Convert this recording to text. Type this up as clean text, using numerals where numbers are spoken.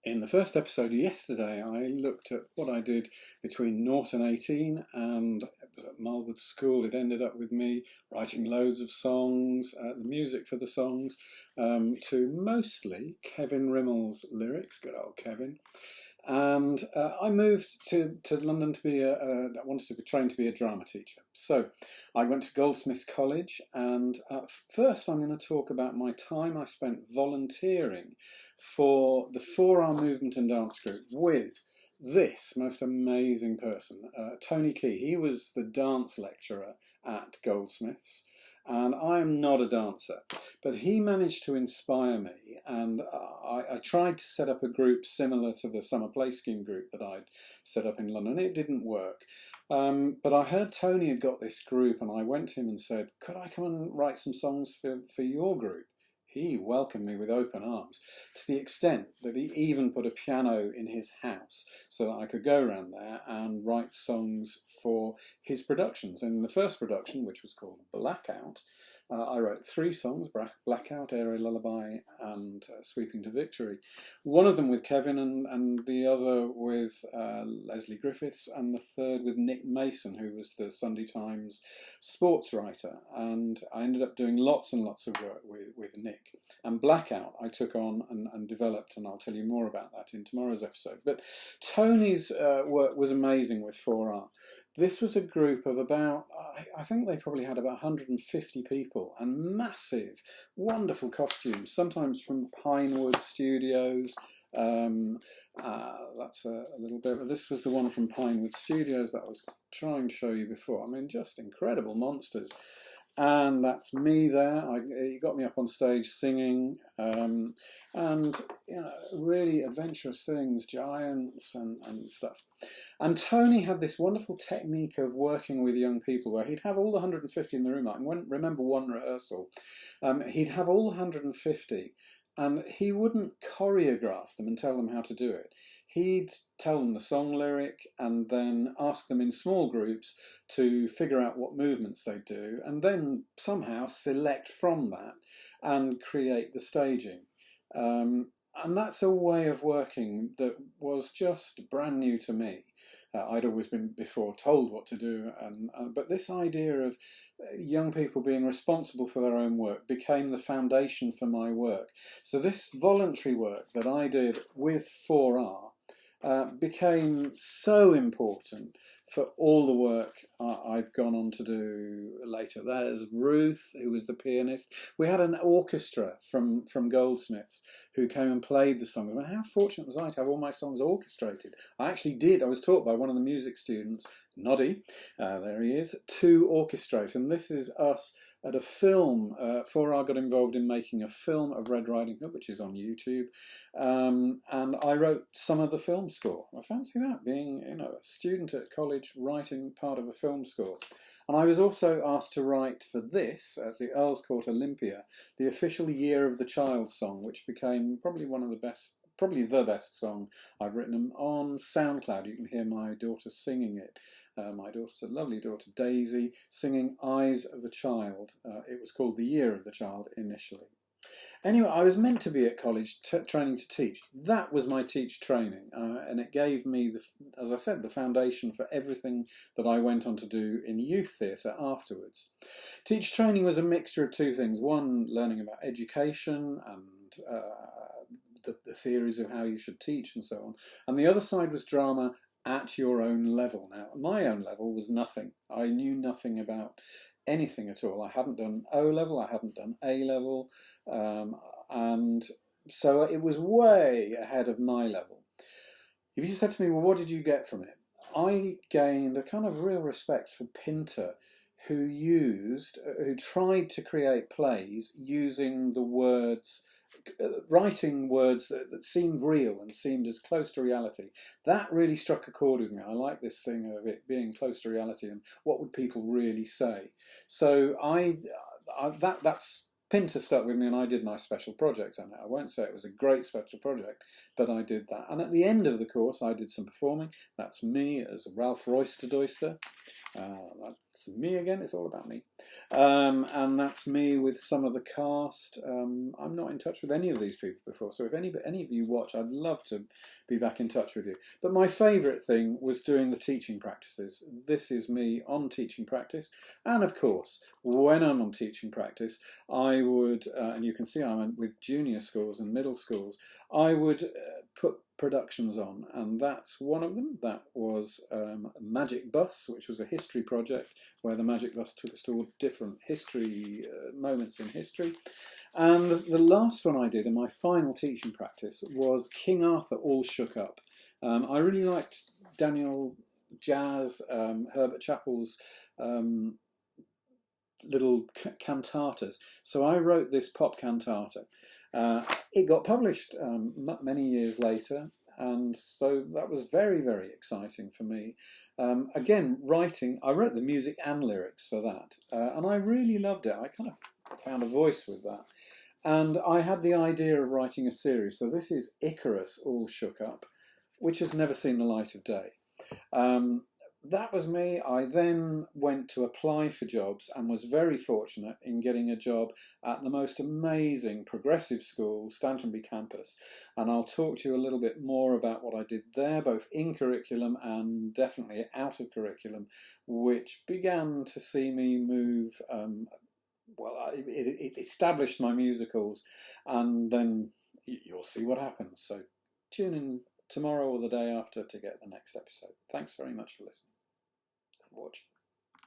In the first episode yesterday, I looked at what I did between 0 and 18, and it was at Marlwood School. It ended up with me writing loads of songs, the music for the songs, to mostly Kevin Rimmel's lyrics, good old Kevin. And I moved to London to be I wanted to be trained to be a drama teacher. So I went to Goldsmiths College, and first I'm going to talk about my time I spent volunteering for the 4-hour movement and dance group with this most amazing person, Tony Key. He was the dance lecturer at Goldsmiths, and I am not a dancer, but he managed to inspire me, and I tried to set up a group similar to the Summer Play Scheme group that I'd set up in London. It didn't work, but I heard Tony had got this group, and I went to him and said, could I come and write some songs for your group? He welcomed me with open arms, to the extent that he even put a piano in his house so that I could go around there and write songs for his productions. In the first production, which was called Blackout, I wrote 3 songs: Blackout, Airy Lullaby, and Sweeping to Victory. One of them with Kevin, and the other with Leslie Griffiths, and the third with Nick Mason, who was the Sunday Times sports writer. And I ended up doing lots and lots of work with Nick. And Blackout I took on and developed, and I'll tell you more about that in tomorrow's episode. But Tony's work was amazing with 4R. This was a group of about, I think they probably had about 150 people, and massive, wonderful costumes, sometimes from Pinewood Studios. That's a little bit, but this was the one from Pinewood Studios that I was trying to show you before. I mean, just incredible monsters. And that's me there. He got me up on stage singing, and really adventurous things, giants and stuff. And Tony had this wonderful technique of working with young people where he'd have all the 150 in the room. I can remember one rehearsal. He'd have all the 150, and he wouldn't choreograph them and tell them how to do it. He'd tell them the song lyric and then ask them in small groups to figure out what movements they'd do, and then somehow select from that and create the staging. And that's a way of working that was just brand new to me. I'd always been before told what to do, but this idea of young people being responsible for their own work became the foundation for my work. So this voluntary work that I did with 4R became so important for all the work I've gone on to do later. There's Ruth, who was the pianist. We had an orchestra from Goldsmiths who came and played the songs. I mean, how fortunate was I to have all my songs orchestrated? I actually did. I was taught by one of the music students, Noddy, there he is, to orchestrate. And this is us at a film. 4R got involved in making a film of Red Riding Hood, which is on YouTube, and I wrote some of the film score. I fancy that, being a student at college writing part of a film score. And I was also asked to write for this at the Earl's Court Olympia, the official Year of the Child song, which became probably one of the best, probably the best song I've written on SoundCloud. You can hear my daughter singing it. My daughter, lovely daughter Daisy, singing Eyes of a Child. It was called the Year of the Child initially. Anyway, I was meant to be at college training to teach. That was my teach training, and it gave me, as I said, the foundation for everything that I went on to do in youth theatre afterwards. Teach training was a mixture of 2 things. One, learning about education and the theories of how you should teach and so on. And the other side was drama at your own level. Now, my own level was nothing. I knew nothing about anything at all. I hadn't done O-level, I hadn't done A-level, and so it was way ahead of my level. If you said to me, well, what did you get from it? I gained a kind of real respect for Pinter, who tried to create plays using the words, writing words that seemed real and seemed as close to reality. That really struck a chord with me. I like this thing of it being close to reality and what would people really say. So that's Pinter stuck with me, and I did my special project on it. I won't say it was a great special project, but I did that. And at the end of the course, I did some performing. That's me as Ralph Royster Doyster. That's me again, it's all about me. And that's me with some of the cast. I'm not in touch with any of these people before, so if any of you watch, I'd love to be back in touch with you. But my favourite thing was doing the teaching practices. This is me on teaching practice. And of course, when I'm on teaching practice, I would, and you can see I'm with junior schools and middle schools, I would put productions on, and that's one of them. That was Magic Bus, which was a history project where the Magic Bus took us to all different history moments in history. And the last one I did in my final teaching practice was King Arthur All Shook Up. I really liked Daniel Jazz, Herbert Chappell's little cantatas. So I wrote this pop cantata. It got published many years later, and so that was very, very exciting for me. Again, writing, I wrote the music and lyrics for that, and I really loved it. I kind of found a voice with that. And I had the idea of writing a series. So this is Icarus All Shook Up, which has never seen the light of day. That was me. I then went to apply for jobs and was very fortunate in getting a job at the most amazing progressive school, Stantonbury campus. And I'll talk to you a little bit more about what I did there, both in curriculum and definitely out of curriculum, which began to see me move. It established my musicals, and then you'll see what happens. So tune in tomorrow or the day after to get the next episode. Thanks very much for listening and watching.